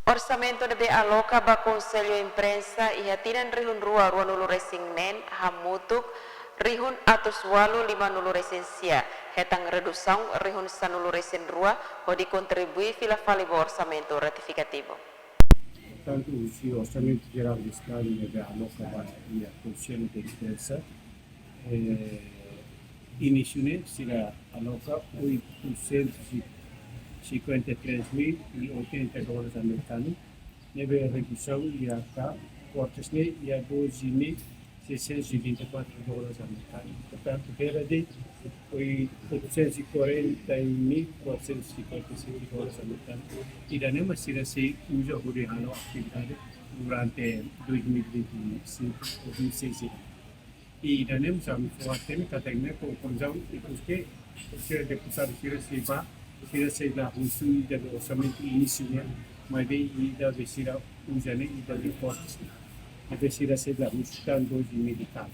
Orçamento de aloca ba Conselho Imprensa e atiran rihun rua nulu resingnen hamutuk rihun atus walu 5 nulu resensia hetang redução rihun sanulu resen rua pode contribuir fila falibo orçamento ratificativo. Portanto, o Orçamento Geral do Estado deve alocar e a Conselho de Imprensa inicialmente será alocar $853.080 americanos, neve redução e a cortes e a $12.624 americanos. Portanto, era de $840.456 americanos. E da mesma será se usa o real atividade durante 2025-2026. E da mesma sabe forte que tem com conjunto e porque o deputado será se da função do orçamento inicial, mas bem da será usando e da reporte. Deve ser da função 2024.